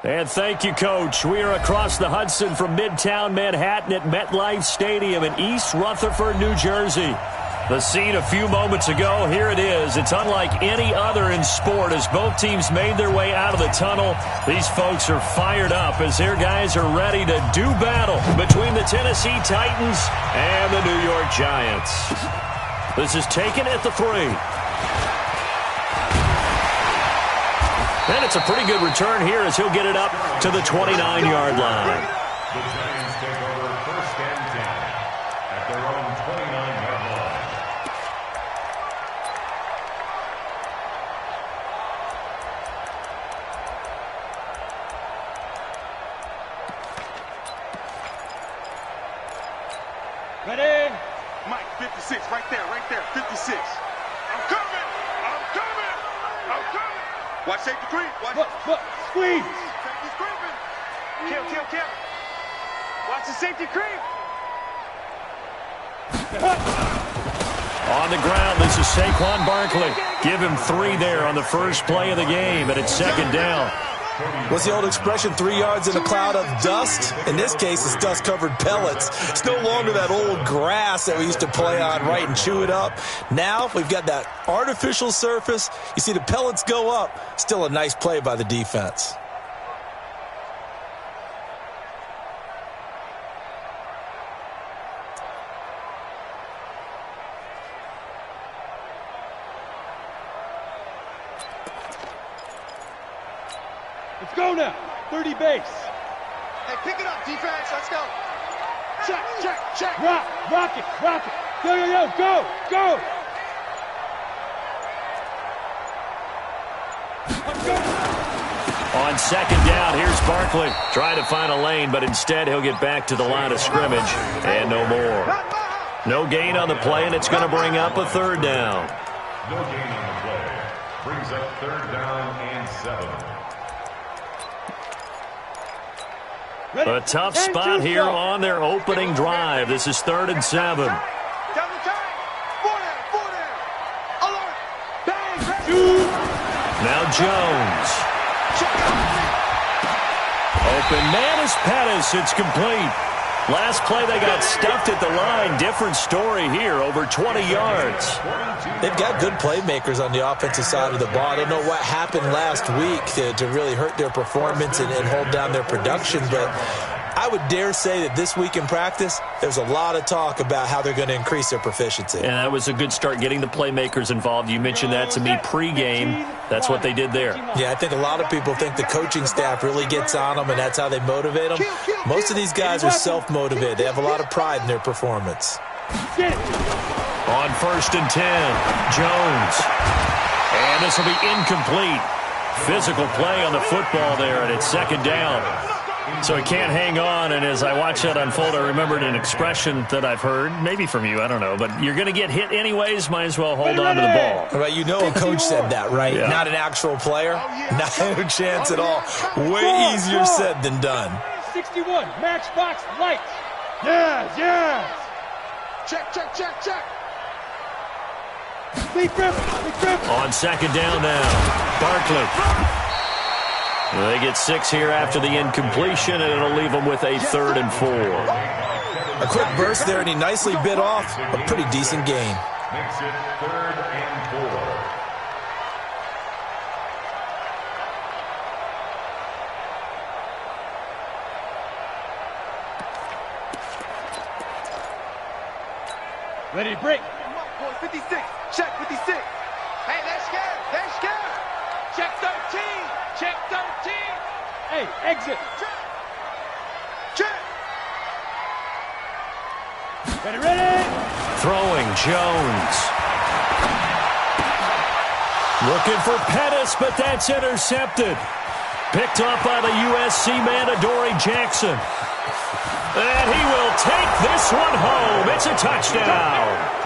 And thank you, Coach. We are across the Hudson from Midtown Manhattan at MetLife Stadium in East Rutherford, New Jersey. The scene a few moments ago, here it is. It's unlike any other in sport as both teams made their way out of the tunnel. These folks are fired up as their guys are ready to do battle between the Tennessee Titans and the New York Giants. This is taken at the 3. And it's a pretty good return here as he'll get it up to the 29-yard line. The Giants take over 1st and 10 at their own 29-yard line. Ready? Mike, 56, right there, 56. I'm coming! Watch safety creep. Watch. Squeeze. Safety's creeping. Kill. Watch the safety creep. On the ground, this is Saquon Barkley. Give him 3 there on the first play of the game, and it's 2nd down. What's the old expression, 3 yards in a cloud of dust? In this case, it's dust-covered pellets. It's no longer that old grass that we used to play on, right, and chew it up. Now we've got that artificial surface. You see the pellets go up. Still a nice play by the defense. Let's go now. 30 base. Hey, pick it up, defense. Let's go. Check. Rock it. Go. Let's go. On 2nd down, here's Barkley. Trying to find a lane, but instead he'll get back to the line of scrimmage. And no more. No gain on the play, and it's going to bring up a 3rd down. No gain on the play. Brings up 3rd down and 7. A tough spot here on their opening drive. This is 3rd and 7. Down the time. 4 down. Alert. Bang. Now Jones. Open man is Pettis. It's complete. Last play they got stuffed at the line. Different story here. Over 20 yards. They've got good playmakers on the offensive side of the ball. I don't know what happened last week to really hurt their performance and hold down their production, but I would dare say that this week in practice, there's a lot of talk about how they're going to increase their proficiency. And that was a good start, getting the playmakers involved. You mentioned that to me pregame. That's what they did there. Yeah, I think a lot of people think the coaching staff really gets on them, and that's how they motivate them. Most of these guys are self-motivated. They have a lot of pride in their performance. On 1st and 10, Jones. And this will be incomplete. Physical play on the football there, and it's 2nd down. So he can't hang on, and as I watch that unfold, I remembered an expression that I've heard, maybe from you, I don't know, but you're going to get hit anyways, might as well hold on to the ball. Right, you know a coach said that, right? Yeah. Not an actual player. Not a chance at all. Way easier said than done. 61, matchbox lights. Yes. Check. Big grip. On 2nd down now, Barkley. They get 6 here after the incompletion, and it'll leave them with a 3rd and 4. A quick burst there, and he nicely bit off a pretty decent gain. Makes it 3rd and 4. Ready to break. 56. Check 56. Hey, they're scared. Check 13. Hey, exit. Check. Ready. Throwing, Jones. Looking for Pettis, but that's intercepted. Picked up by the USC man, Adoree Jackson. And he will take this one home. It's a touchdown.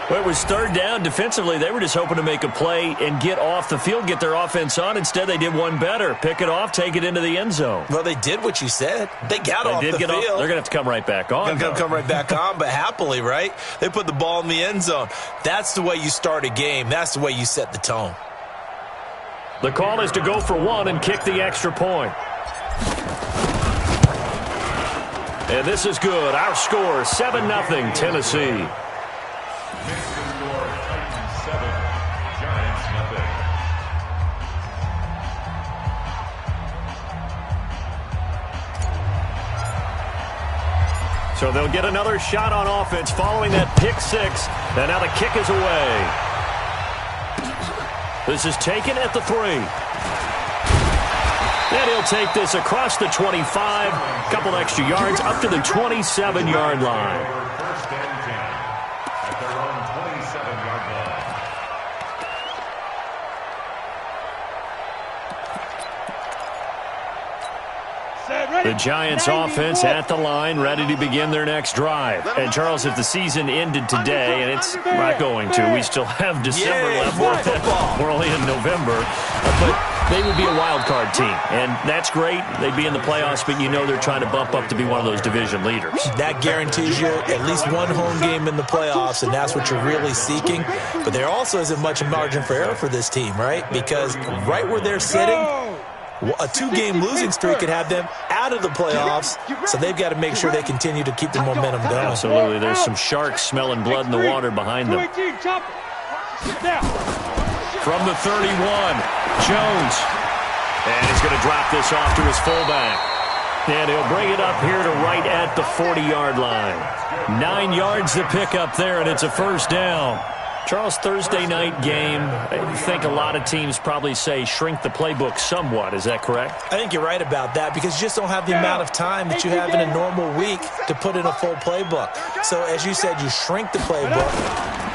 Well, it was 3rd down. Defensively, they were just hoping to make a play and get off the field, get their offense on. Instead, they did one better. Pick it off, take it into the end zone. Well, they did what you said. They got off the field. They're going to have to come right back on. Come right back on, but happily, right? They put the ball in the end zone. That's the way you start a game. That's the way you set the tone. The call is to go for one and kick the extra point. And this is good. Our score, 7-0 Tennessee. So they'll get another shot on offense following that pick six. And now the kick is away. This is taken at the 3. And he'll take this across the 25. Couple extra yards up to the 27-yard line. First and 10 at their own 27-yard line. The Giants offense at the line, ready to begin their next drive. And Charles, if the season ended today, and it's not going to, we still have December left. We're only in November. But they would be a wild card team, and that's great. They'd be in the playoffs, but you know they're trying to bump up to be one of those division leaders. That guarantees you at least one home game in the playoffs, and that's what you're really seeking. But there also isn't much margin for error for this team, right? Because right where they're sitting, a 2-game losing streak could have them out of the playoffs, so they've got to make sure they continue to keep the momentum going. Absolutely. There's some sharks smelling blood in the water behind them. From the 31, Jones. And he's going to drop this off to his fullback. And he'll bring it up here to right at the 40-yard line. 9 yards to pick up there, and it's a first down. Charles, Thursday night game, I think a lot of teams probably say shrink the playbook somewhat. Is that correct? I think you're right about that because you just don't have the amount of time that you have in a normal week to put in a full playbook. So as you said, you shrink the playbook,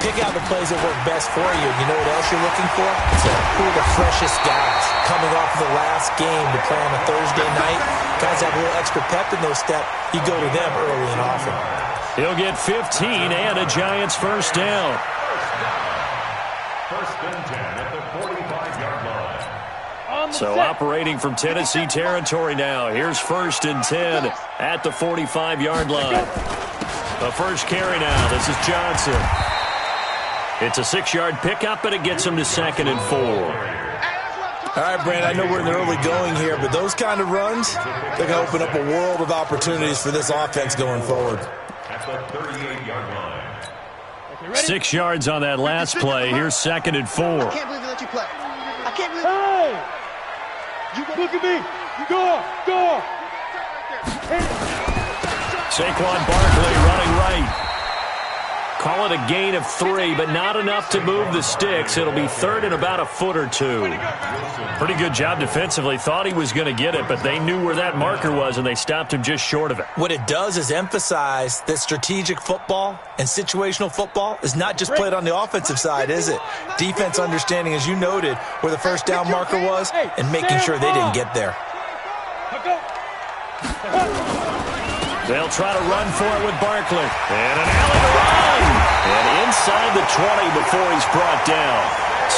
pick out the plays that work best for you. You know what else you're looking for? Who are the freshest guys coming off of the last game to play on a Thursday night? Guys have a little extra pep in their step. You go to them early and often. He'll get 15 and a Giants first down. First and 10 at the 45-yard line. So operating from Tennessee territory now. Here's first and 10 at the 45-yard line. The first carry now. This is Johnson. It's a 6-yard pickup, and it gets him to 2nd and 4. All right, Brandon, I know we're in the early going here, but those kind of runs, they're going to open up a world of opportunities for this offense going forward. At the 38-yard line. 6 yards on that last play. Here's 2nd and 4. I can't believe they let you play. I can't believe. Hey! You look at me. Go. Saquon Barkley running right. Call it a gain of 3, but not enough to move the sticks. It'll be 3rd and about a foot or 2. Pretty good job defensively. Thought he was going to get it, but they knew where that marker was, and they stopped him just short of it. What it does is emphasize that strategic football and situational football is not just played on the offensive side, is it? Defense understanding, as you noted, where the first down marker was and making sure they didn't get there. They'll try to run for it with Barkley. And an alley to run. And inside the 20 before he's brought down.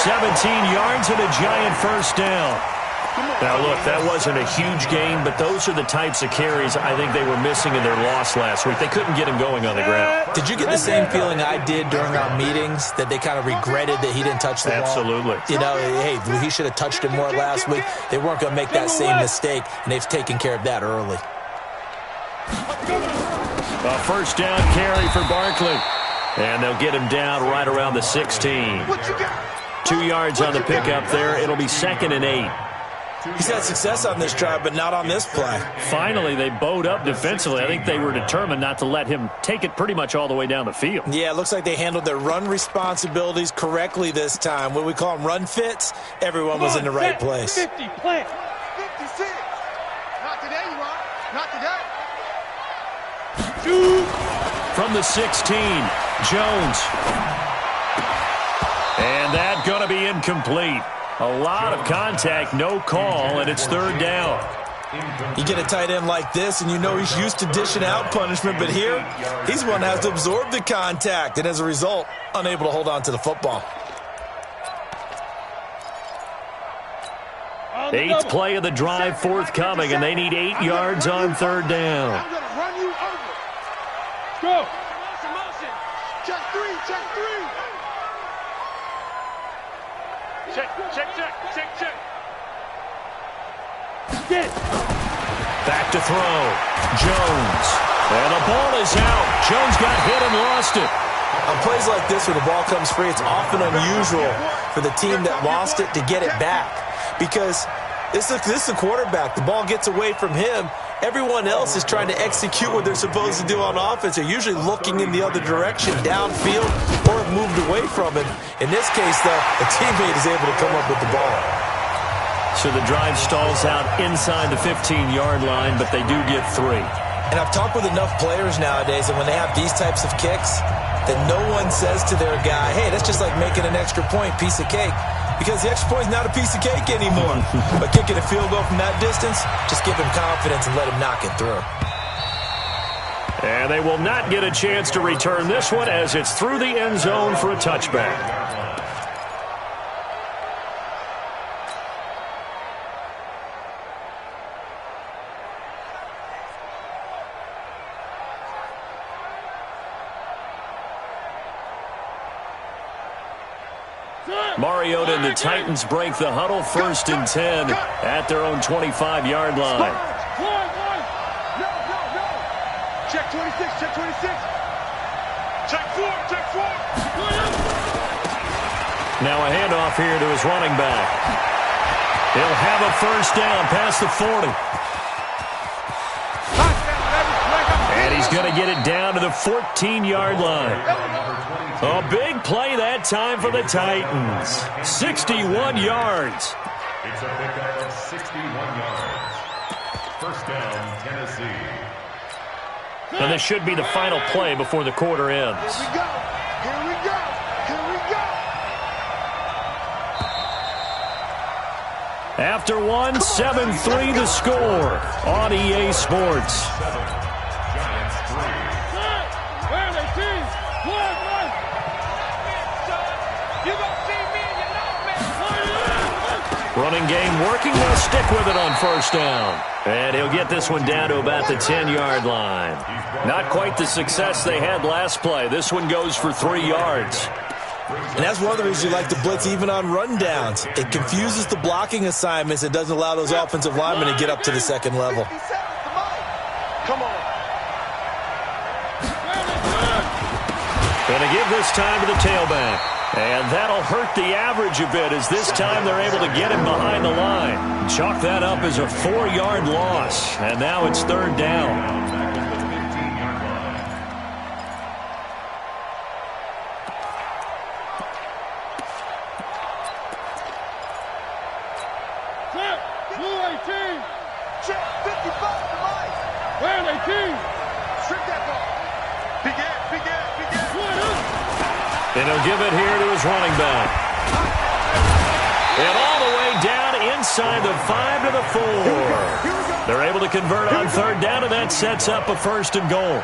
17 yards and a Giant first down. Now, look, that wasn't a huge gain, but those are the types of carries I think they were missing in their loss last week. They couldn't get him going on the ground. Did you get the same feeling I did during our meetings, that they kind of regretted that he didn't touch the ball? Absolutely. You know, hey, he should have touched it more last week. They weren't going to make that same mistake, and they've taken care of that early. A first down carry for Barkley. And they'll get him down right around the 16. 2 yards on the pickup there. It'll be 2nd and 8. He's had success on this drive, but not on this play. Finally, they bowed up defensively. I think they were determined not to let him take it pretty much all the way down the field. Yeah, it looks like they handled their run responsibilities correctly this time. When we call them run fits, everyone was in the right place. 50, plant. 56. Not today, you are. Not today. From the 16, Jones. And that going to be incomplete. A lot of contact, no call, and it's 3rd down. You get a tight end like this, and you know he's used to dishing out punishment, but here, he's one that has to absorb the contact, and as a result, unable to hold on to the football. 8th play of the drive forthcoming, and they need 8 yards on 3rd down. I'm going to run you over. Go. Check 3. Check. Get it. Back to throw. Jones. And the ball is out. Jones got hit and lost it. On plays like this where the ball comes free, it's often unusual for the team that lost it to get it back. Because this is the quarterback. The ball gets away from him. Everyone else is trying to execute what they're supposed to do on offense. They're usually looking in the other direction, downfield, or have moved away from him. In this case, though, a teammate is able to come up with the ball. So the drive stalls out inside the 15-yard line, but they do get 3. And I've talked with enough players nowadays, and when they have these types of kicks, that no one says to their guy, hey, that's just like making an extra point, piece of cake. Because the extra point is not a piece of cake anymore. But kicking a field goal from that distance, just give him confidence and let him knock it through. And they will not get a chance to return this one as it's through the end zone for a touchback. Mariota and the Titans break the huddle, 1st and 10 at their own 25-yard line. No. Check 26, check 26. Check 4, check 4. Now a handoff here to his running back. He'll have a 1st down past the 40. And he's going to get it down to the 14-yard line. A big play that time for the Titans. 61 yards. It's a pickup of 61 yards. 1st down, Tennessee. And this should be the final play before the quarter ends. Here we go. Here we go. Here we go. After one, 7-3 the score on EA Sports. Giants 3. Running game working. They'll stick with it on 1st down. And he'll get this one down to about the 10-yard line. Not quite the success they had last play. This one goes for 3 yards. And that's one of the reasons you like to blitz even on rundowns. It confuses the blocking assignments. It doesn't allow those offensive linemen to get up to the 2nd level. Come on. Going to give this time to the tailback. And that'll hurt the average a bit as this time they're able to get him behind the line. Chalk that up as a 4-yard loss. And now it's 3rd down. Blue 18. Check 55 to Mike. Red 18. Strip that ball. Begin. And he'll give it here to his running back. And all the way down inside the 5 to the 4. They're able to convert on 3rd down, and that sets up a 1st and goal.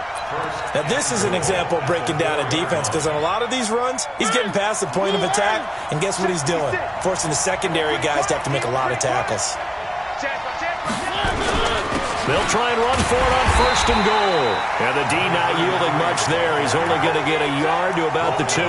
Now, this is an example of breaking down a defense because on a lot of these runs, he's getting past the point of attack, and guess what he's doing? Forcing the secondary guys to have to make a lot of tackles. They'll try and run for it on 1st and goal. And the D not yielding much there. He's only going to get a yard to about the 2.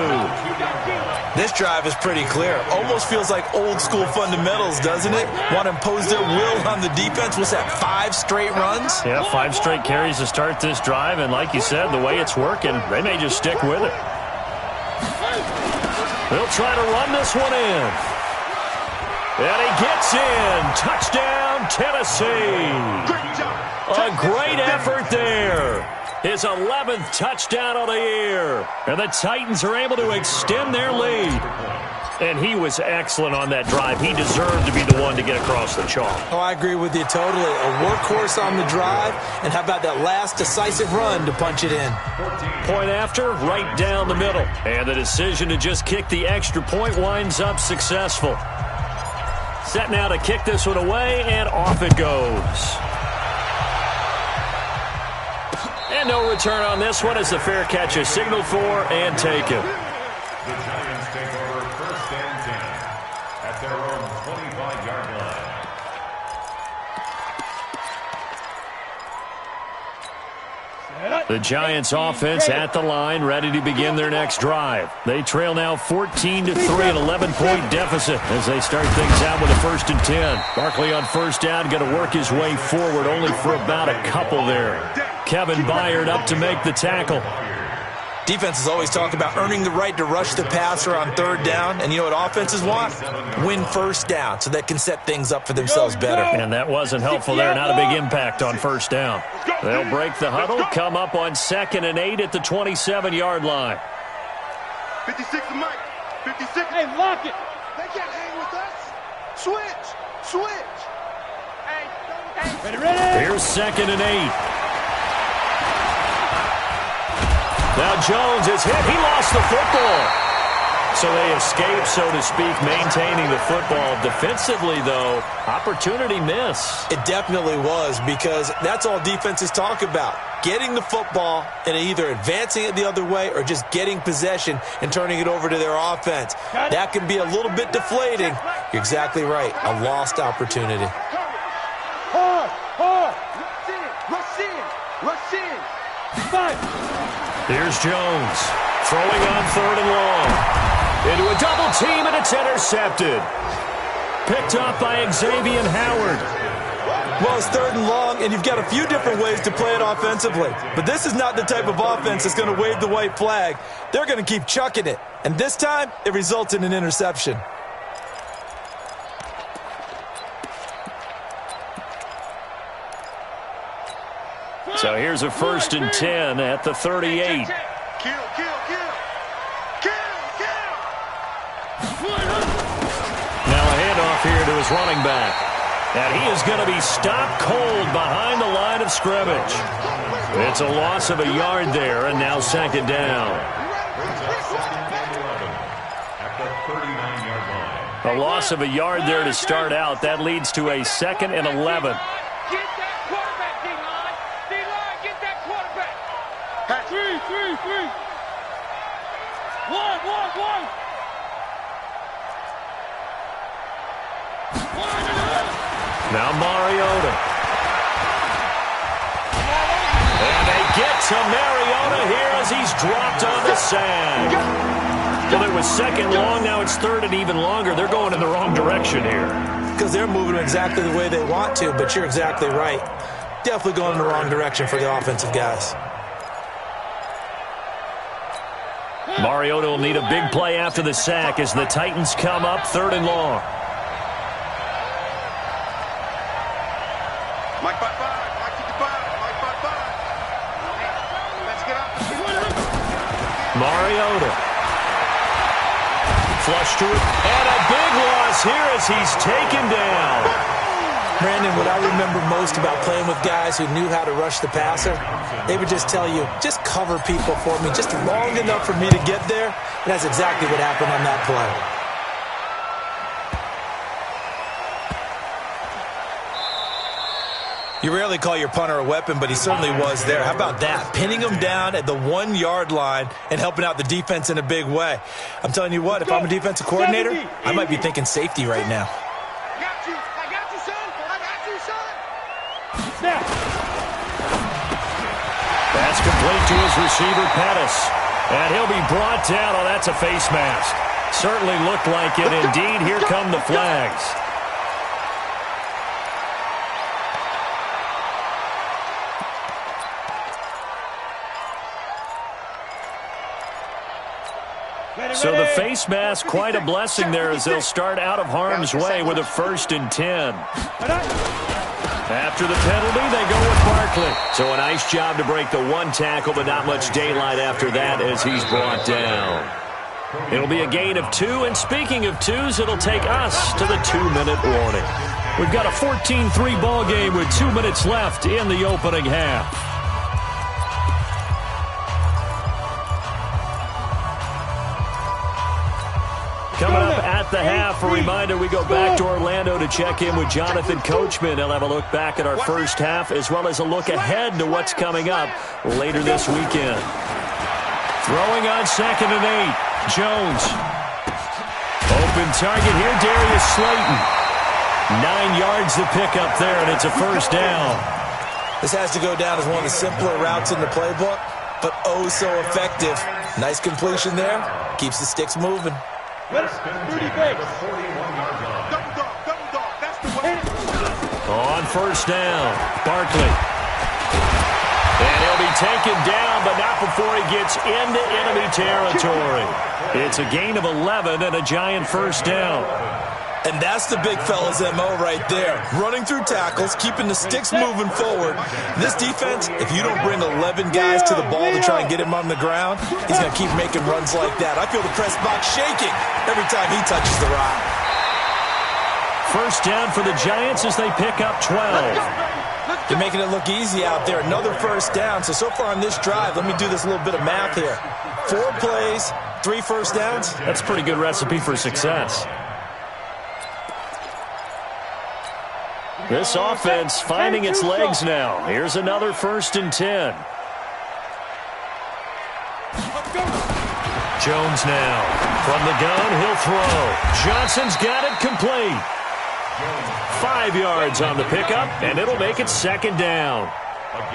This drive is pretty clear. Almost feels like old school fundamentals, doesn't it? Want to impose their will on the defense. What's that, 5 straight runs? Yeah, 5 straight carries to start this drive. And like you said, the way it's working, they may just stick with it. They'll try to run this one in. And he gets in. Touchdown, Tennessee. A great effort there. His 11th touchdown of the year. And the Titans are able to extend their lead. And he was excellent on that drive. He deserved to be the one to get across the chalk. Oh, I agree with you totally. A workhorse on the drive. And how about that last decisive run to punch it in? Point after, right down the middle. And the decision to just kick the extra point winds up successful. Set now to kick this one away, and off it goes. And no return on this one as the fair catch is signaled for and taken. The Giants take over 1st and 10 at their own 25-yard line. Set up. The Giants offense at the line, ready to begin their next drive. They trail now 14-3, an 11-point deficit as they start things out with a 1st and 10. Barkley on first down, going to work his way forward, only for about a couple there. Kevin Byard up to make the tackle. Defenses always talk about earning the right to rush the passer on 3rd down, and you know what offenses want? Win 1st down so they can set things up for themselves better. And that wasn't helpful there. Not a big impact on 1st down. They'll break the huddle, come up on 2nd and 8 at the 27-yard line. 56 to Mike. 56. Hey, lock it. They can't hang with us. Switch. Hey. Ready. Here's 2nd and 8. Now Jones is hit. He lost the football. So they escape, so to speak, maintaining the football. Defensively, though, opportunity miss. It definitely was, because that's all defenses talk about. Getting the football and either advancing it the other way or just getting possession and turning it over to their offense. That can be a little bit deflating. You're exactly right. A lost opportunity. Hard. Rush in. Five. Here's Jones, throwing on 3rd and long. Into a double team, and it's intercepted. Picked up by Xavier Howard. Well, it's 3rd and long, and you've got a few different ways to play it offensively. But this is not the type of offense that's going to wave the white flag. They're going to keep chucking it. And this time, it results in an interception. So here's a 1st and 10 at the 38. Kill. Now a handoff here to his running back. And he is going to be stopped cold behind the line of scrimmage. It's a loss of a yard there, and now 2nd down. At the 39-yard line. A loss of a yard there to start out. That leads to a 2nd and 11. Three. One. Now Mariota. And they get to Mariota here as he's dropped on the sand. Well, it was 2nd long, now it's 3rd and even longer. They're going in the wrong direction here. Because they're moving exactly the way they want to, but you're exactly right. Definitely going in the wrong direction for the offensive guys. Mariota will need a big play after the sack as the Titans come up 3rd and long. Mike 5-5. Mike 55. Mike 5-5. Let's get out. Mariota. Flush to it. And a big loss here as he's taken down. Brandon, what I remember most about playing with guys who knew how to rush the passer, they would just tell you, just cover people for me, just long enough for me to get there. And that's exactly what happened on that play. You rarely call your punter a weapon, but he certainly was there. How about that? Pinning him down at the 1-yard line and helping out the defense in a big way. I'm telling you what, if I'm a defensive coordinator, I might be thinking safety right now. I got you, son. Snap. That's complete to his receiver, Pettis. And he'll be brought down. Oh, that's a face mask. Certainly looked like it. Indeed, here come the flags. So the face mask, quite a blessing there as they'll start out of harm's way with a 1st and 10. After the penalty, they go with Barkley. So a nice job to break the 1 tackle, but not much daylight after that as he's brought down. It'll be a gain of 2, and speaking of 2s, it'll take us to the 2-minute warning. We've got a 14-3 ball game with 2 minutes left in the opening half. Coming up at the half, a reminder, we go back to Orlando to check in with Jonathan Coachman. He'll have a look back at our first half as well as a look ahead to what's coming up later this weekend. Throwing on 2nd and 8. Jones. Open target here, Darius Slayton. 9 yards to pick up there, and it's a 1st down. This has to go down as one of the simpler routes in the playbook, but oh so effective. Nice completion there. Keeps the sticks moving. Let's 30 base. Double dog. That's the way. On first down, Barkley. And he'll be taken down, but not before he gets into enemy territory. It's a gain of 11 and a Giant first down. And that's the big fella's MO right there. Running through tackles, keeping the sticks moving forward. This defense, if you don't bring 11 guys to the ball to try and get him on the ground, he's going to keep making runs like that. I feel the press box shaking every time he touches the rock. First down for the Giants as they pick up 12. They're making it look easy out there. Another first down. So far on this drive, let me do this little bit of math here. 4 plays, 3 first downs. That's a pretty good recipe for success. This offense finding its legs now. Here's another 1st and 10. Jones now. From the gun, he'll throw. Johnson's got it complete. 5 yards on the pickup, and it'll make it 2nd down.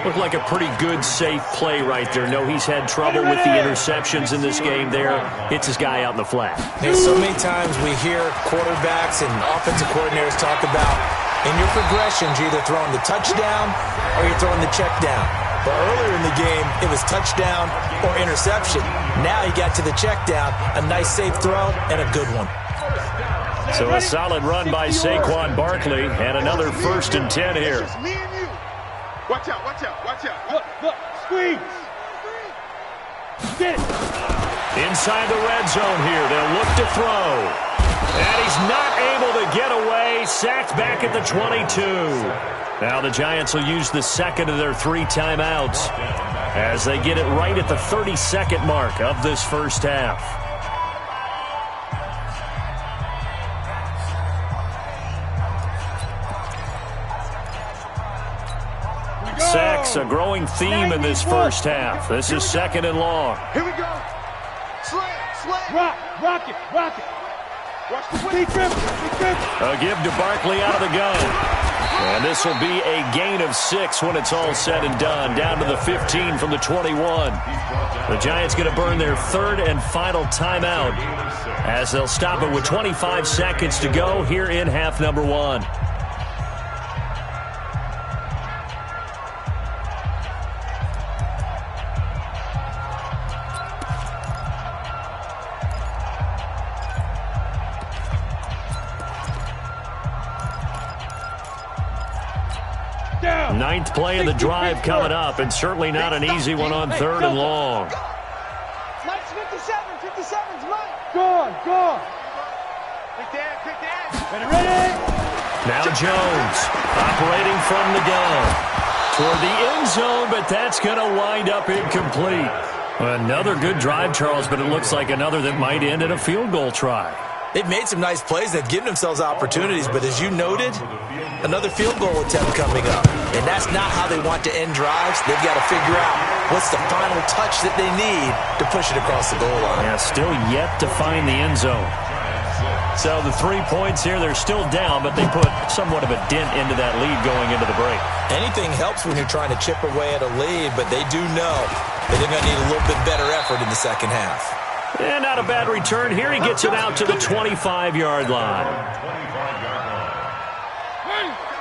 Looked like a pretty good, safe play right there. No, he's had trouble with the interceptions in this game there. Hits his guy out in the flat. There's so many times we hear quarterbacks and offensive coordinators talk about in your progressions, you're either throwing the touchdown or you're throwing the check down. But earlier in the game, it was touchdown or interception. Now he got to the check down, a nice safe throw, and a good one. So a solid run by Saquon Barkley, and another 1st and 10 here. It's just me and you. Watch out. Look, squeeze. Get it. Inside the red zone here, they'll look to throw. And he's not able to get away, sacked back at the 22. Now the Giants will use the 2nd of their 3 timeouts as they get it right at the 32nd mark of this first half. Sacks, a growing theme in this first half. This is 2nd and long. Here we go. Slam. Rock it. Watch the Be dribble. A give to Barkley out of the gun. And this will be a gain of 6 when it's all said and done. Down to the 15 from the 21. The Giants going to burn their 3rd and final timeout as they'll stop it with 25 seconds to go here in half number 1. Ninth play of the drive coming up, and certainly not an easy one on 3rd and long. Mike's 57's Mike. Gone. Pick that. Ready. Now Jones operating from the gun toward the end zone, but that's going to wind up incomplete. Another good drive, Charles, but it looks like another that might end in a field goal try. They've made some nice plays. They've given themselves opportunities, but as you noted, another field goal attempt coming up. And that's not how they want to end drives. They've got to figure out what's the final touch that they need to push it across the goal line. Yeah, still yet to find the end zone. So the 3 points here, they're still down, but they put somewhat of a dent into that lead going into the break. Anything helps when you're trying to chip away at a lead, but they do know that they're going to need a little bit better effort in the second half. And not a bad return here. He gets it out to the 25-yard line.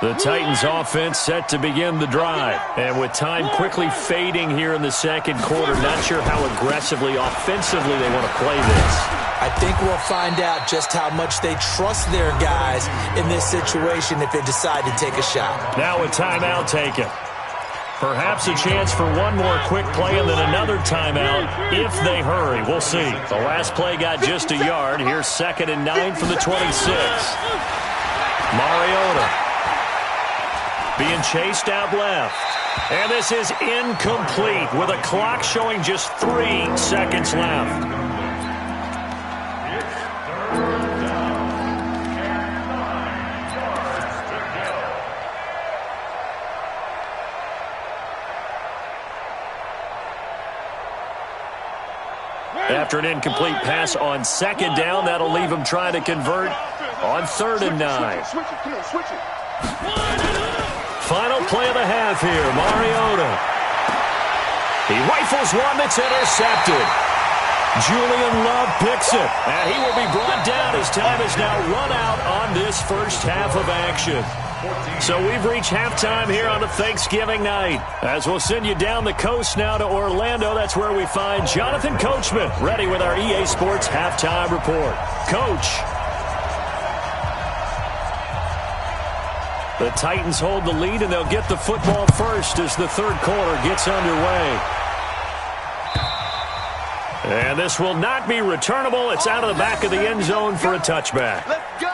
The Titans offense set to begin the drive. And with time quickly fading here in the second quarter, not sure how aggressively, offensively they want to play this. I think we'll find out just how much they trust their guys in this situation if they decide to take a shot. Now a timeout taken. Perhaps a chance for one more quick play and then another timeout if they hurry. We'll see. The last play got just a yard. Here's 2nd and 9 from the 26. Mariota being chased out left. And this is incomplete with a clock showing just 3 seconds left. After an incomplete pass on 2nd down, that'll leave him trying to convert on 3rd and 9. Switch it. Final play of the half here, Mariota. He rifles one that's intercepted. Julian Love picks it, and he will be brought down as time is now run out on this first half of action. So we've reached halftime here on a Thanksgiving night. As we'll send you down the coast now to Orlando, that's where we find Jonathan Coachman, ready with our EA Sports halftime report. Coach. The Titans hold the lead, and they'll get the football first as the third quarter gets underway. And this will not be returnable. It's out of the back of the end zone for a touchback. Let's go.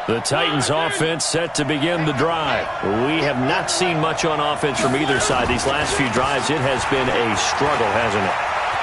The Titans offense set to begin the drive. We have not seen much on offense from either side. These last few drives, it has been a struggle, hasn't it?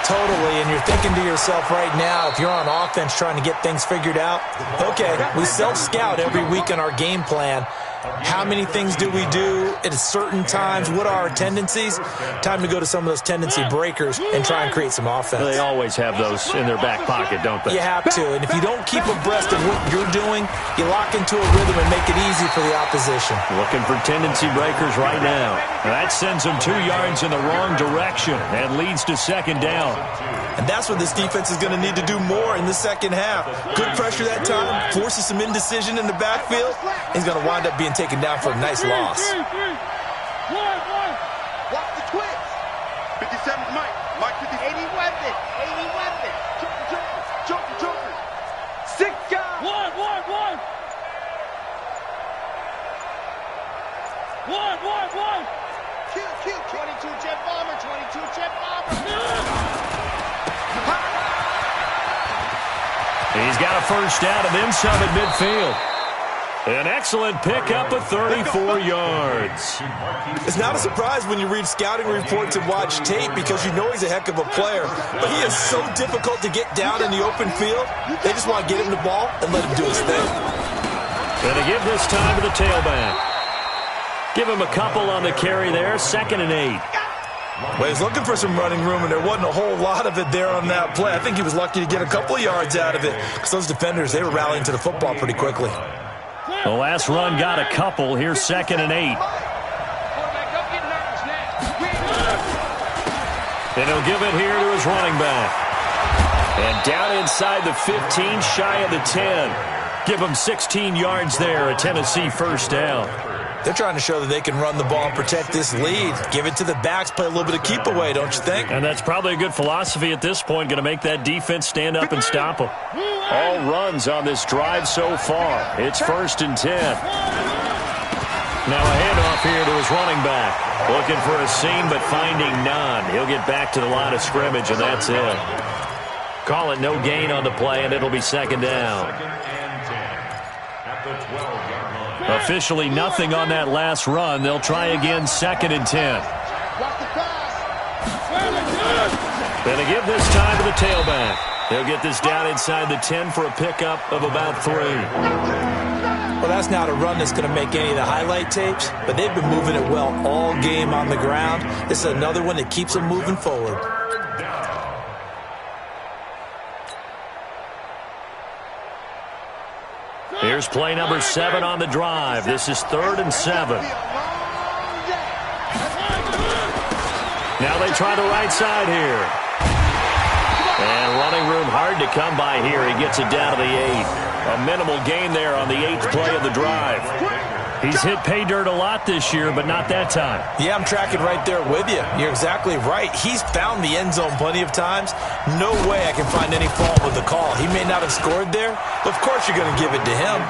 Totally, and you're thinking to yourself right now, if you're on offense trying to get things figured out, okay, we self-scout every week in our game plan. How many things do we do at certain times? What are our tendencies? Time to go to some of those tendency breakers and try and create some offense. They always have those in their back pocket, don't they? You have to, and if you don't keep abreast of what you're doing, you lock into a rhythm and make it easy for the opposition. Looking for tendency breakers right now. That sends them 2 yards in the wrong direction and leads to second down. And that's what this defense is going to need to do more in the second half. Good pressure that time, forces some indecision in the backfield. He's going to wind up being taken down for a nice loss. Watch the twist. 57's Mike. Mike 50. 80 weapon. 80 weapon. Joker. 6 guys. One. Kill. 22 jet bomber. 22 jet bomber. He's got a first down and then some at midfield. An excellent pickup of 34 yards. It's not a surprise when you read scouting reports and watch tape because you know he's a heck of a player. But he is so difficult to get down in the open field. They just want to get him the ball and let him do his thing. Going to give this time to the tailback. Give him a couple on the carry there. 2nd and 8. Well, he's looking for some running room, and there wasn't a whole lot of it there on that play. I think he was lucky to get a couple of yards out of it because those defenders, they were rallying to the football pretty quickly. The last run got a couple. Here's 2nd and 8. And he'll give it here to his running back. And down inside the 15, shy of the 10. Give him 16 yards there, a Tennessee first down. They're trying to show that they can run the ball and protect this lead. Give it to the backs, play a little bit of keep away, don't you think? And that's probably a good philosophy at this point, going to make that defense stand up and stop them. All runs on this drive so far. It's 1st and 10. Now a handoff here to his running back. Looking for a seam, but finding none. He'll get back to the line of scrimmage, and that's it. Call it no gain on the play, and it'll be 2nd down. 2nd and 10 at the 12-yard line. Officially nothing on that last run. They'll try again, 2nd and 10. Gonna give this time to the tailback. They'll get this down inside the 10 for a pickup of about 3. Well, that's not a run that's going to make any of the highlight tapes, but they've been moving it well all game on the ground. This is another one that keeps them moving forward. Here's play number 7 on the drive. This is 3rd and 7. Now they try the right side here. And running room hard to come by here. He gets it down to the 8. A minimal gain there on the 8th play of the drive. He's hit pay dirt a lot this year, but not that time. Yeah, I'm tracking right there with you. You're exactly right. He's found the end zone plenty of times. No way I can find any fault with the call. He may not have scored there, but of course you're going to give it to him.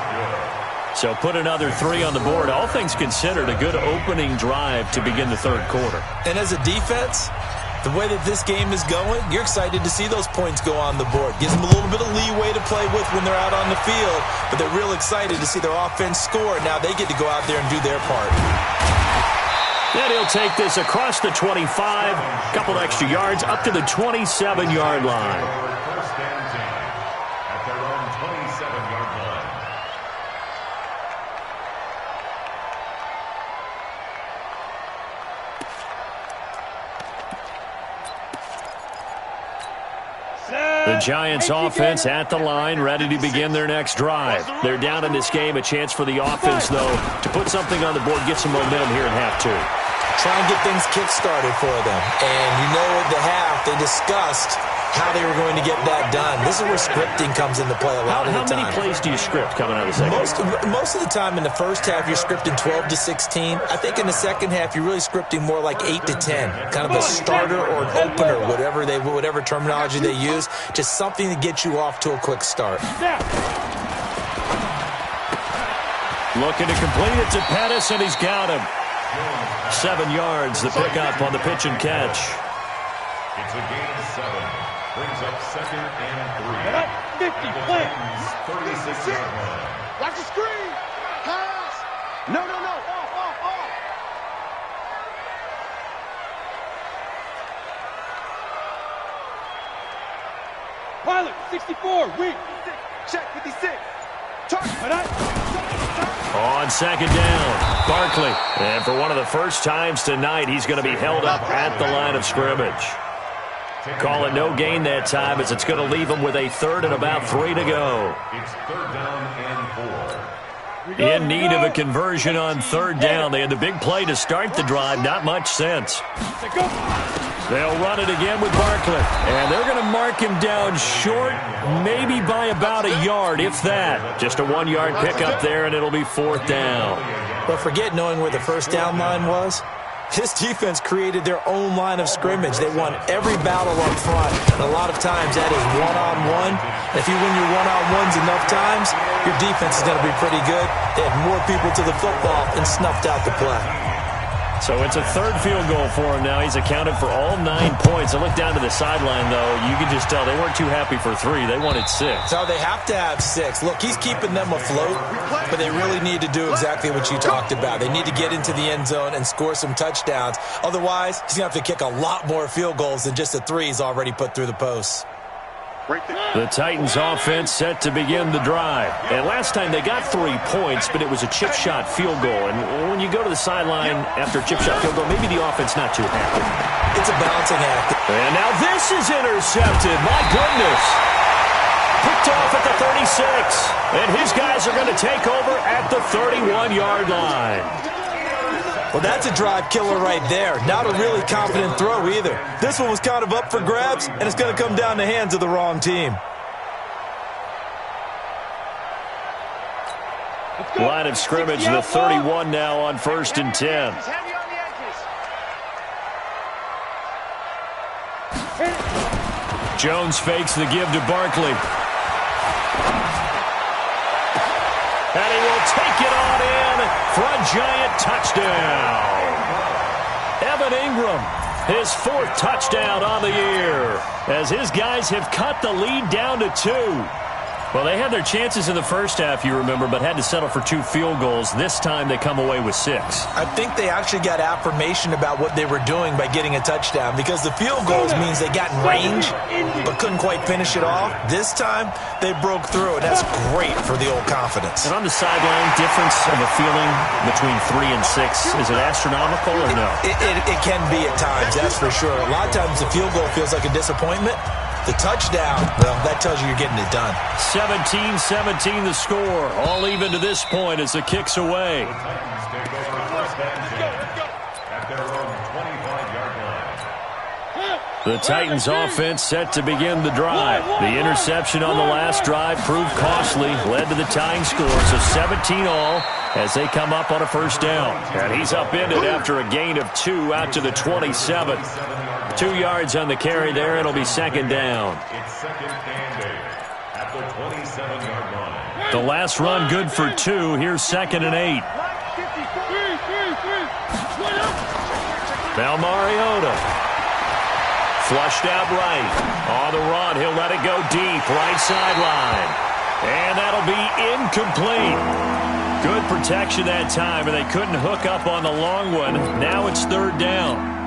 So put another 3 on the board. All things considered, a good opening drive to begin the third quarter. And as a defense, the way that this game is going, you're excited to see those points go on the board. Gives them a little bit of leeway to play with when they're out on the field, but they're real excited to see their offense score. Now they get to go out there and do their part. Then he'll take this across the 25, a couple extra yards, up to the 27-yard line. 1st and 10 at their own 27-yard line. The Giants offense at the line, ready to begin their next drive. They're down in this game. A chance for the offense, though, to put something on the board, get some momentum here in half two. Try and get things kick-started for them. And you know at the half, they discussed how they were going to get that done. This is where scripting comes into play a lot of the time. How many plays do you script coming out of the second half? Most of the time in the first half, you're scripting 12 to 16. I think in the second half, you're really scripting more like 8 to 10. Kind of a starter or an opener, whatever terminology they use. Just something to get you off to a quick start. Looking to complete it to Pettis, and he's got him. 7 yards, the pickup on the pitch and catch. It's a gain of 7. Brings up 2nd and 3. 50, play. 36-yard line. Watch the screen. Pass. No. Off. Pilot, 64, weak. Check, 56. Target. On second down, Barkley. And for one of the first times tonight, he's going to be held up at the line of scrimmage. Call it no gain that time, as it's going to leave him with a 3rd and about 3 to go. It's 3rd down and 4. In need of a conversion on 3rd down. They had the big play to start the drive. Not much sense. They'll run it again with Barkley. And they're going to mark him down short, maybe by about a yard, if that. Just a 1-yard pickup there, and it'll be 4th down. But forget knowing where the first down line was. This defense created their own line of scrimmage. They won every battle up front. And a lot of times that is one-on-one. If you win your one-on-ones enough times, your defense is going to be pretty good. They had more people to the football and snuffed out the play. So it's a 3rd field goal for him now. He's accounted for all 9 points. I look down to the sideline, though. You can just tell they weren't too happy for 3. They wanted 6. So they have to have 6. Look, he's keeping them afloat, but they really need to do exactly what you talked about. They need to get into the end zone and score some touchdowns. Otherwise, he's going to have to kick a lot more field goals than just the 3 he's already put through the posts. The Titans offense set to begin the drive. And last time they got 3 points, but it was a chip shot field goal. And when you go to the sideline after a chip shot field goal, maybe the offense not too happy. It's a balancing act. And now this is intercepted. My goodness. Picked off at the 36. And his guys are going to take over at the 31-yard line. Well, that's a drive killer right there. Not a really confident throw either. This one was kind of up for grabs, and it's going to come down the hands of the wrong team. Line of scrimmage, the 31 now on 1st and 10. Jones fakes the give to Barkley. And he will take it on in for a giant touchdown. Evan Ingram, his 4th touchdown on the year, as his guys have cut the lead down to 2. Well, they had their chances in the first half, you remember, but had to settle for 2 field goals. This time they come away with 6. I think they actually got affirmation about what they were doing by getting a touchdown, because the field goals means they got in range but couldn't quite finish it off. This time they broke through, and that's great for the old confidence. And on the sideline, difference of a feeling between 3 and 6, is it astronomical or no? It can be at times, that's for sure. A lot of times the field goal feels like a disappointment. The touchdown, well, that tells you you're getting it done. 17-17 the score. All even to this point as the kick's away. The Titans take over 1st and 10 at their own 25-yard line. The Titans offense set to begin the drive. The interception on the last drive proved costly, led to the tying score, so 17 all as they come up on a 1st down. And he's upended after a gain of 2 out to the 27. 2 yards on the carry there. It'll be 2nd down. It's 2nd and 8 at the 27-yard line. The last run good for 2. Here's 2nd and 8. Now Mariota. Flushed out right. On the run, he'll let it go deep. Right sideline. And that'll be incomplete. Good protection that time, and they couldn't hook up on the long one. Now it's 3rd down.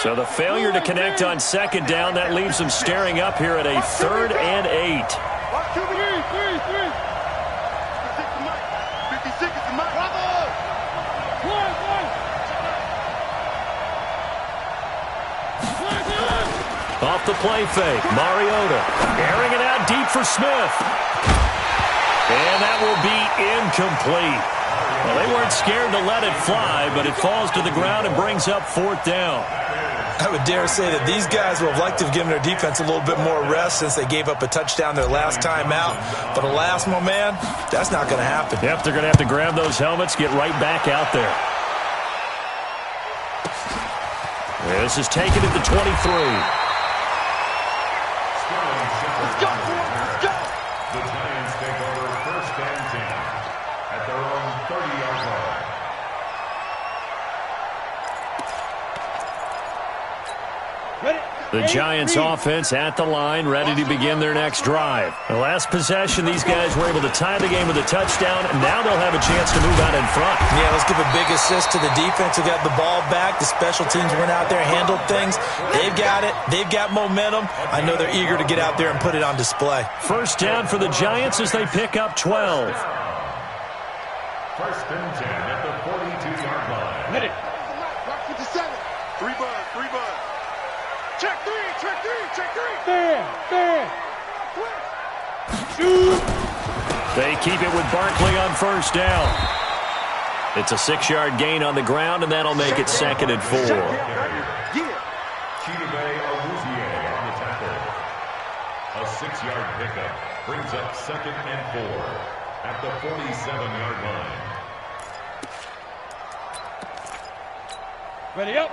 So the failure to connect on 2nd down, that leaves them staring up here at a 3rd and 8. off the play fake. Mariota airing it out deep for Smith. And that will be incomplete. Well, they weren't scared to let it fly, but it falls to the ground and brings up 4th down. I would dare say that these guys would have liked to have given their defense a little bit more rest since they gave up a touchdown their last time out. But alas, my man, that's not going to happen. Yep, they're going to have to grab those helmets, get right back out there. This is taken at the 23. Let's go. Let's go. The Giants take over 1st and 10 at their own 30-yard line. The Giants offense at the line, ready to begin their next drive. The last possession, these guys were able to tie the game with a touchdown, and now they'll have a chance to move out in front. Yeah, let's give a big assist to the defense who got the ball back. The special teams went out there, handled things. They've got it. They've got momentum. I know they're eager to get out there and put it on display. 1st down for the Giants as they pick up 12. 1st and 10 at the 42-yard line. Hit it. Rock 57. 3 bud. Check 3. Bam. Shoot. They keep it with Barkley on 1st down. It's a 6-yard gain on the ground, and that'll make it 2nd and 4. Chidobe Awuzie on the tackle. A 6-yard pickup brings up 2nd and 4 at the 47-yard line. Ready up.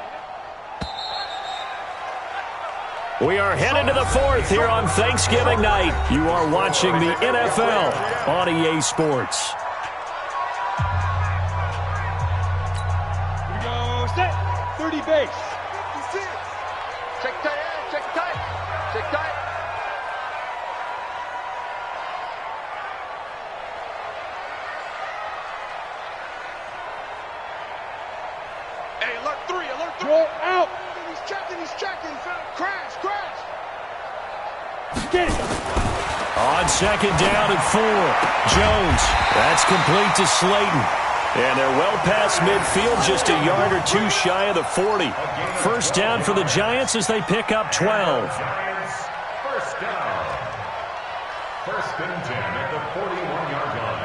We are headed to the 4th here on Thanksgiving night. You are watching the NFL on EA Sports. Here we go. Set. 30 base. 56. Check tight. Hey, alert 3. Throw out. He's checking. Crash. Get it. On 2nd down and 4. Jones. That's complete to Slayton. And they're well past midfield, just a yard or two shy of the 40. 1st down for the Giants as they pick up 12. Giants, 1st down. 1st and 10 at the 41-yard line.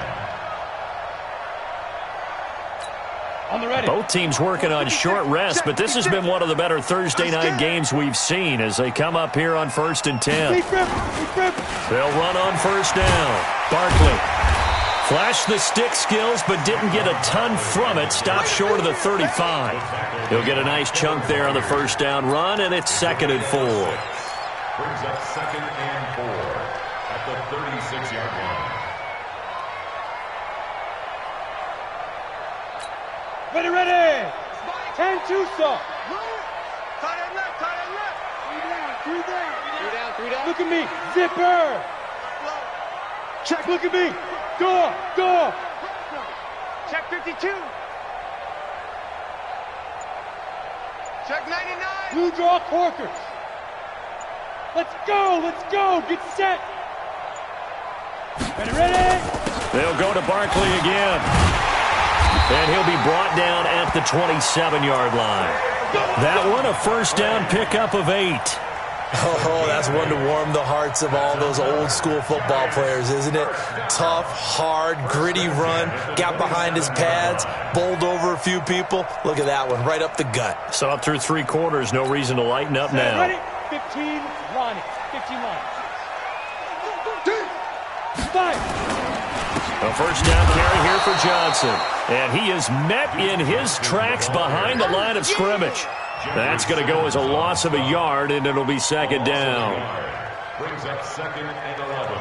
On the ready. Both teams working on short rest, but this has been one of the better Thursday night games we've seen as they come up here on 1st and 10. They'll run on 1st down. Barkley flashed the stick skills, but didn't get a ton from it. Stopped short of the 35. He'll get a nice chunk there on the 1st down run, and it's 2nd and 4. Brings up 2nd and 4 at the 36-yard line. Ready. 10-2 saw. Tight end left. 3 down. Look at me. Zipper. Check. Look at me. Go. Check 52. Check 99. Blue draw corkers. Let's go. Get set. Ready. They'll go to Barkley again. And he'll be brought down at the 27-yard line. That one, a 1st down pickup of 8. Oh, that's one to warm the hearts of all those old-school football players, isn't it? Tough, hard, gritty run. Got behind his pads, bowled over a few people. Look at that one, right up the gut. So up through 3 quarters, no reason to lighten up now. Ready. 15 line. 5. A 1st down carry here for Johnson. And he is met in his tracks behind the line of scrimmage. That's going to go as a loss of a yard, and it'll be 2nd down. Brings up 2nd and 11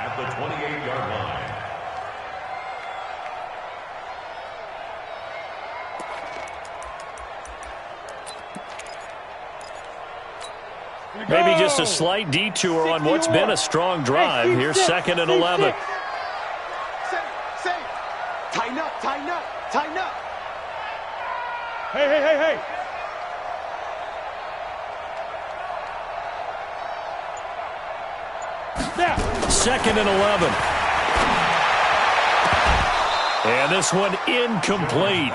at the 28-yard line. Maybe just a slight detour on what's been a strong drive. Here's 2nd and 11. Tighten up. Hey. 2nd and 11. And this one incomplete.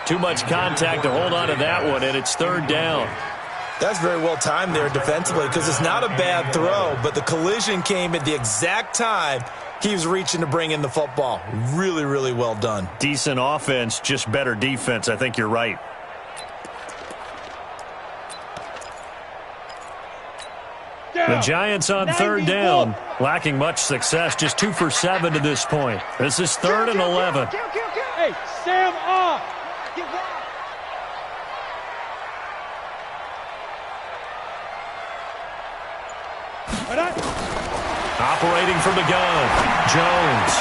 Too much contact to hold on to that one, and it's 3rd down. That's very well timed there defensively because it's not a bad throw, but the collision came at the exact time he was reaching to bring in the football. Really, really well done. Decent offense, just better defense. I think you're right. The Giants on third down, lacking much success, just 2 for 7 to this point. This is 3rd and 11. Hey, Sam off. Operating from the gun, Jones.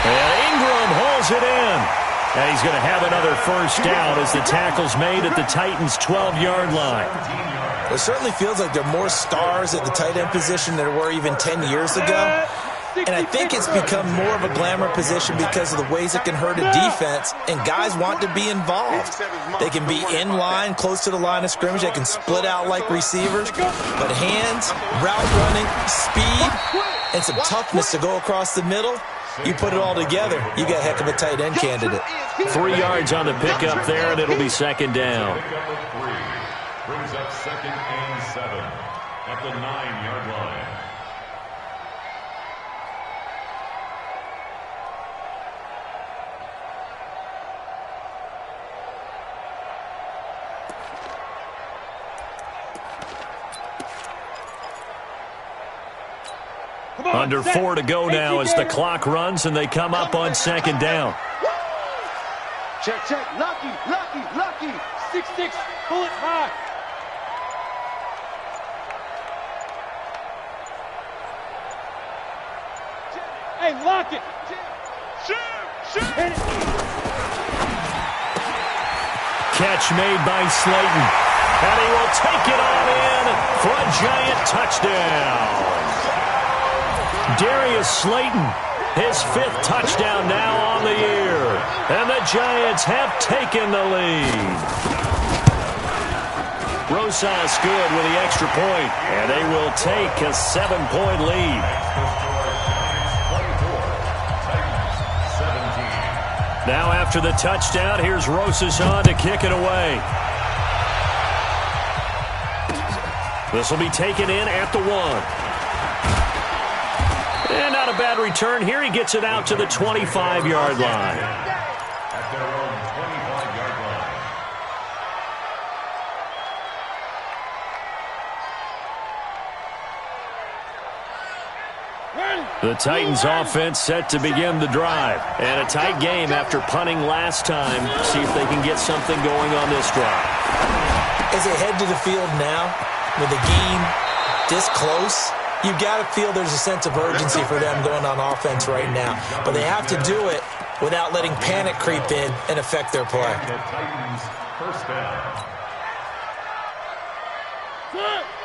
And Ingram holds it in. And he's going to have another first down as the tackle's made at the Titans' 12-yard line. It certainly feels like there are more stars at the tight end position than there were even 10 years ago. And I think it's become more of a glamour position because of the ways it can hurt a defense, and guys want to be involved. They can be in line, close to the line of scrimmage. They can split out like receivers. But hands, route running, speed, and some toughness to go across the middle, you put it all together, you got a heck of a tight end candidate. 3 yards on the pickup there, and it'll be 2nd down. Brings up 2nd and 7 at the 9-yard line. Under 4 to go now as the clock runs and they come up on 2nd down. Check, check. Lucky, lucky, lucky. 6-6, pull it high. Hey, lock it. Shoot. Hit it. Catch made by Slayton. And he will take it on in for a Giant touchdown. Darius Slayton, his 5th touchdown now on the year. And the Giants have taken the lead. Rosas good with the extra point, and they will take a 7-point lead. 17. Now after the touchdown, here's Rosas on to kick it away. This will be taken in at the 1. And not a bad return here. He gets it out to the 25-yard line. At their own 25-yard line. The Titans offense set to begin the drive. And a tight game after punting last time. See if they can get something going on this drive. As they head to the field now, with the game this close, you've got to feel there's a sense of urgency for them going on offense right now. But they have to do it without letting panic creep in and affect their play. The Titans first down.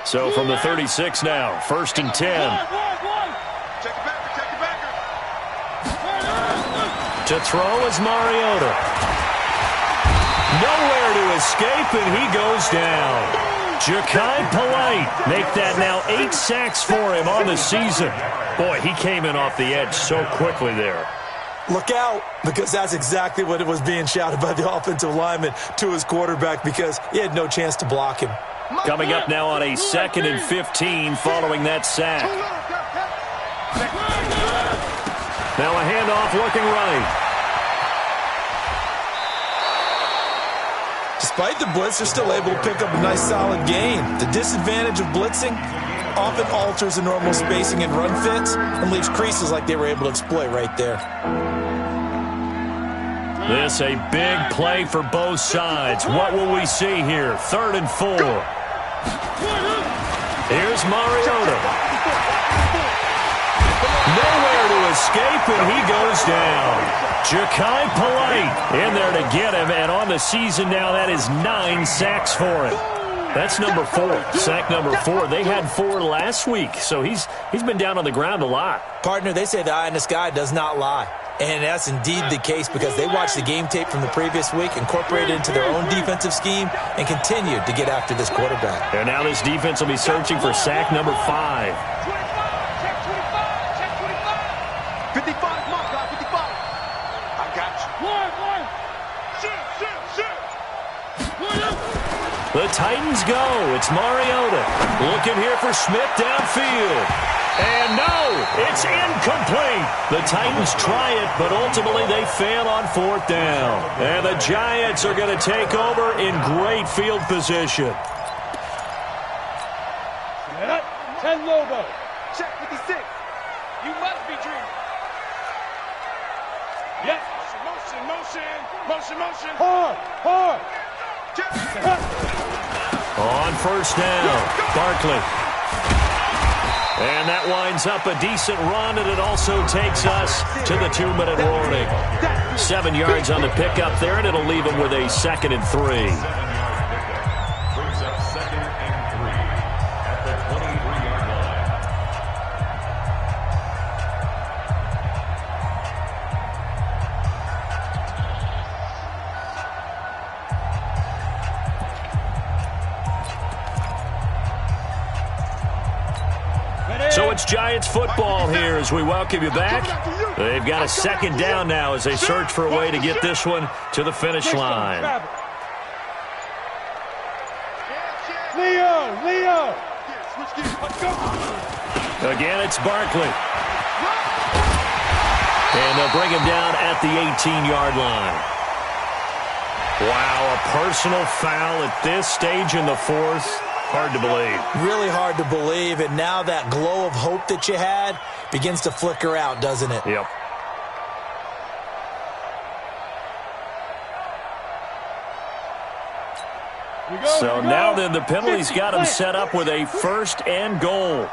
So from the 36 now, 1st and 10. Check it backer. To throw is Mariota. Nowhere to escape, and he goes down. Ja'Kai Polite make that now 8 sacks for him on the season. Boy, he came in off the edge so quickly there. Look out, because that's exactly what it was being shouted by the offensive lineman to his quarterback because he had no chance to block him. Coming up now on a 2nd and 15 following that sack. Now a handoff looking right. Despite the blitz, they're still able to pick up a nice solid gain. The disadvantage of blitzing often alters the normal spacing and run fits and leaves creases like they were able to exploit right there. This a big play for both sides. What will we see here? 3rd and 4. Here's Mariota. Nowhere to escape, and he goes down. Ja'Kai Polite in there to get him, and on the season now, that is 9 sacks for him. That's number 4, sack number 4. They had 4 last week, so he's been down on the ground a lot. Partner, they say the eye in the sky does not lie. And that's indeed the case because they watched the game tape from the previous week, incorporated it into their own defensive scheme, and continued to get after this quarterback. And now this defense will be searching for sack number 5. 55, mark, guy, 55. I got you. Shoot. The Titans go. It's Mariota. Looking here for Smith downfield. And no, it's incomplete. The Titans try it, but ultimately they fail on 4th down. And the Giants are going to take over in great field position. 10 Lobo. Check 56. You must be dreaming. Yep. Motion. Hard. Check. On 1st down, Barkley. And that winds up a decent run, and it also takes us to the 2-minute warning. 7 yards on the pickup there, and it'll leave him with a 2nd and 3. 7-yard pickup brings up 2nd and 3 at the 23-yard line. So it's Giants football here as we welcome you back. They've got a 2nd down now as they search for a way to get this one to the finish line. Leo. Again, it's Barkley. And they'll bring him down at the 18-yard line. Wow, a personal foul at this stage in the 4th. Hard to believe. Really hard to believe, and now that glow of hope that you had begins to flicker out, doesn't it? Yep. So now then the penalty's got him set up with a 1st and goal.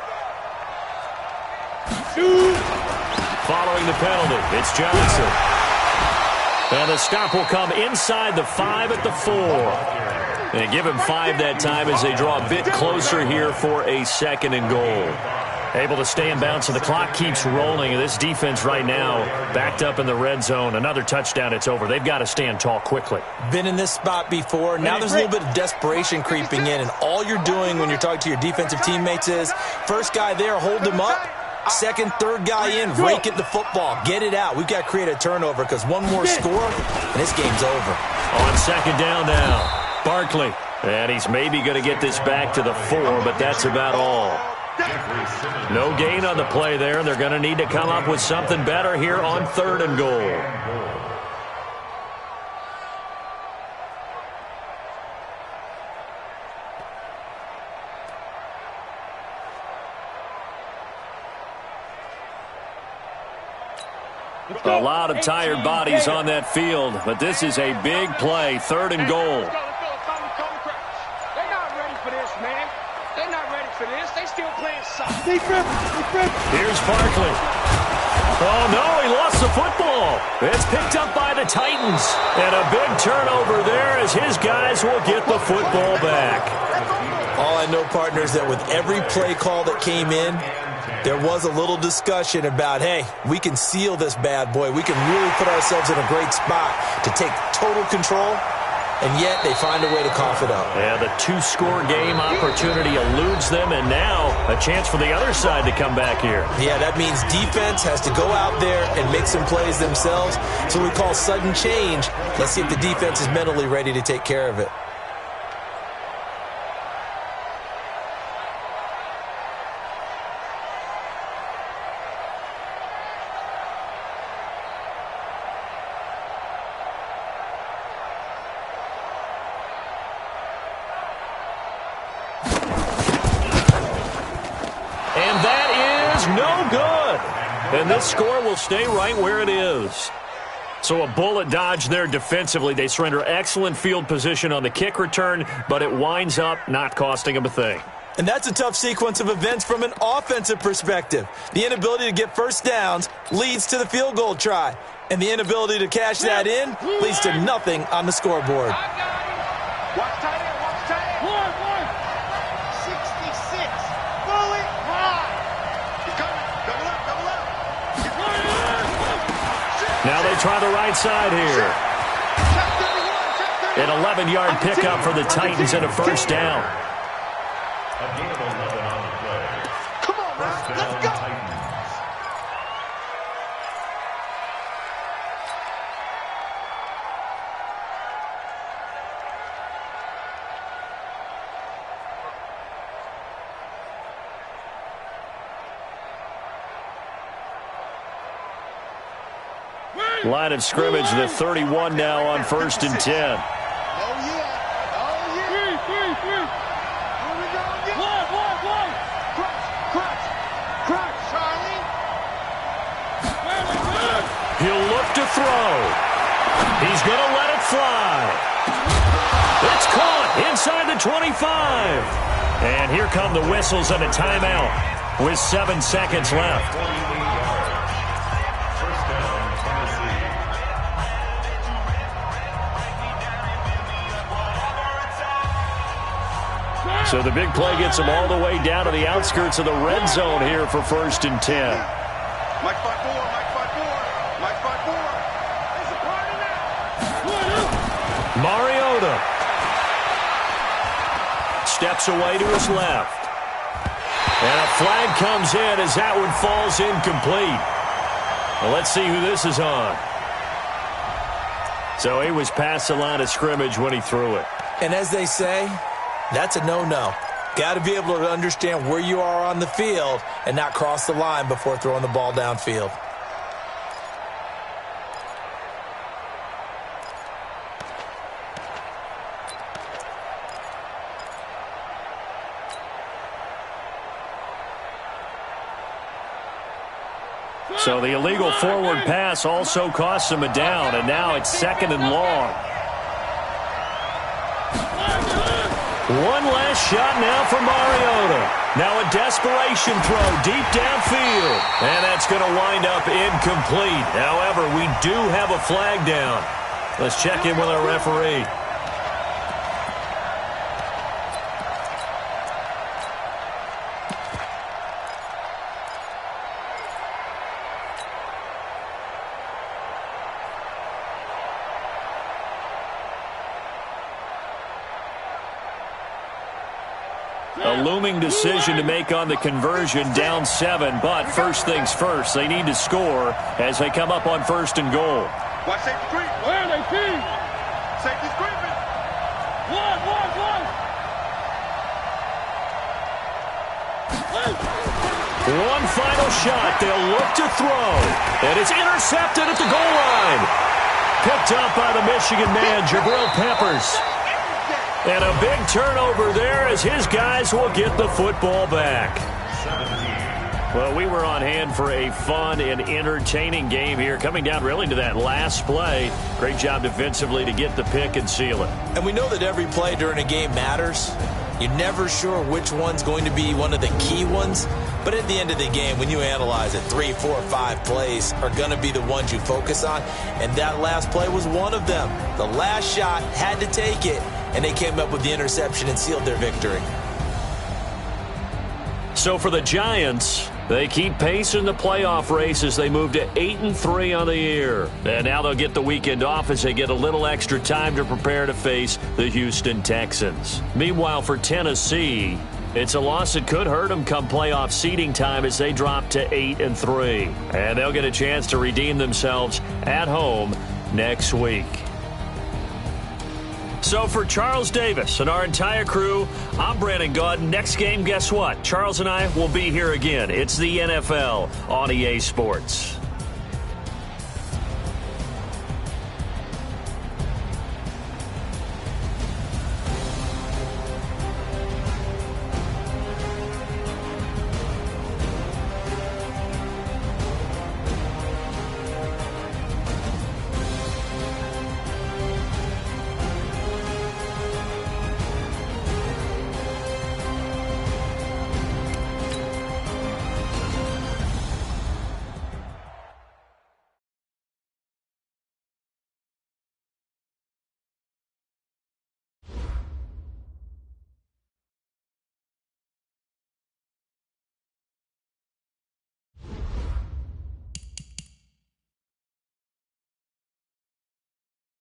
Following the penalty, it's Johnson. And the stop will come inside the 5 at the 4. And give him 5 that time as they draw a bit closer here for a 2nd and goal. Able to stay in bounds, so the clock keeps rolling. This defense right now backed up in the red zone. Another touchdown, it's over. They've got to stand tall quickly. Been in this spot before. Now there's a little bit of desperation creeping in, and all you're doing when you're talking to your defensive teammates is, first guy there, hold him up. 2nd, 3rd guy in, rake at the football. Get it out. We've got to create a turnover because one more score, and this game's over. On 2nd down now. Barkley, and he's maybe going to get this back to the 4, but that's about all. No gain on the play there, and they're going to need to come up with something better here on 3rd and goal. A lot of tired bodies on that field, but this is a big play, 3rd and goal. They're not ready for this, man. They're not ready for this. They still playing soccer. Here's Barkley. Oh, no, he lost the football. It's picked up by the Titans. And a big turnover there as his guys will get the football back. All I know, partner, is that with every play call that came in, there was a little discussion about, hey, we can seal this bad boy. We can really put ourselves in a great spot to take total control, and yet they find a way to cough it up. Yeah, the 2-score game opportunity eludes them, and now a chance for the other side to come back here. Yeah, that means defense has to go out there and make some plays themselves. So we call sudden change. Let's see if the defense is mentally ready to take care of it. And this score will stay right where it is. So a bullet dodge there defensively. They surrender excellent field position on the kick return, but it winds up not costing them a thing. And that's a tough sequence of events from an offensive perspective. The inability to get first downs leads to the field goal try. And the inability to cash that in leads to nothing on the scoreboard. Watch tight end. Watch tight end. 66. Bullet high. He's coming. Double up. Double up. Now they try the right side here. An 11-yard pickup for the Titans and a first down. A gain of 11 on the play. Come on, man. First Let's down, go. Titans. Line of scrimmage, the 31 now on 1st and 10. Oh, yeah. Oh, yeah. Three. Here we go again. One. Crunch, Charlie. He'll look to throw. He's going to let it fly. It's caught inside the 25. And here come the whistles and a timeout with 7 seconds left. First down, Tennessee. So the big play gets them all the way down to the outskirts of the red zone here for 1st and 10. Mike 5-4. It's a party now. Mariota steps away to his left. And a flag comes in as that one falls incomplete. Well, let's see who this is on. So he was past the line of scrimmage when he threw it. And as they say, that's a no-no. Got to be able to understand where you are on the field and not cross the line before throwing the ball downfield. So the illegal forward pass also costs him a down, and now it's 2nd and long. One last shot now for Mariota. Now a desperation throw deep downfield, and that's going to wind up incomplete. However, we do have a flag down. Let's check in with our referee. A looming decision to make on the conversion, down 7. But first things first, they need to score as they come up on 1st and goal. Watch safety creep. Where are they, team? Safety's creeping. One. One final shot. They'll look to throw. And it's intercepted at the goal line. Picked up by the Michigan man, Jabril Peppers. And a big turnover there as his guys will get the football back. 17. Well, we were on hand for a fun and entertaining game here, coming down really to that last play. Great job defensively to get the pick and seal it. And we know that every play during a game matters. You're never sure which one's going to be one of the key ones. But at the end of the game, when you analyze it, 3, 4, 5 plays are going to be the ones you focus on. And that last play was one of them. The last shot had to take it, and they came up with the interception and sealed their victory. So for the Giants, they keep pace in the playoff race as they move to 8-3 on the year. And now they'll get the weekend off as they get a little extra time to prepare to face the Houston Texans. Meanwhile, for Tennessee, it's a loss that could hurt them come playoff seeding time as they drop to 8-3. And they'll get a chance to redeem themselves at home next week. So for Charles Davis and our entire crew, I'm Brandon Gaudin. Next game, guess what? Charles and I will be here again. It's the NFL on EA Sports.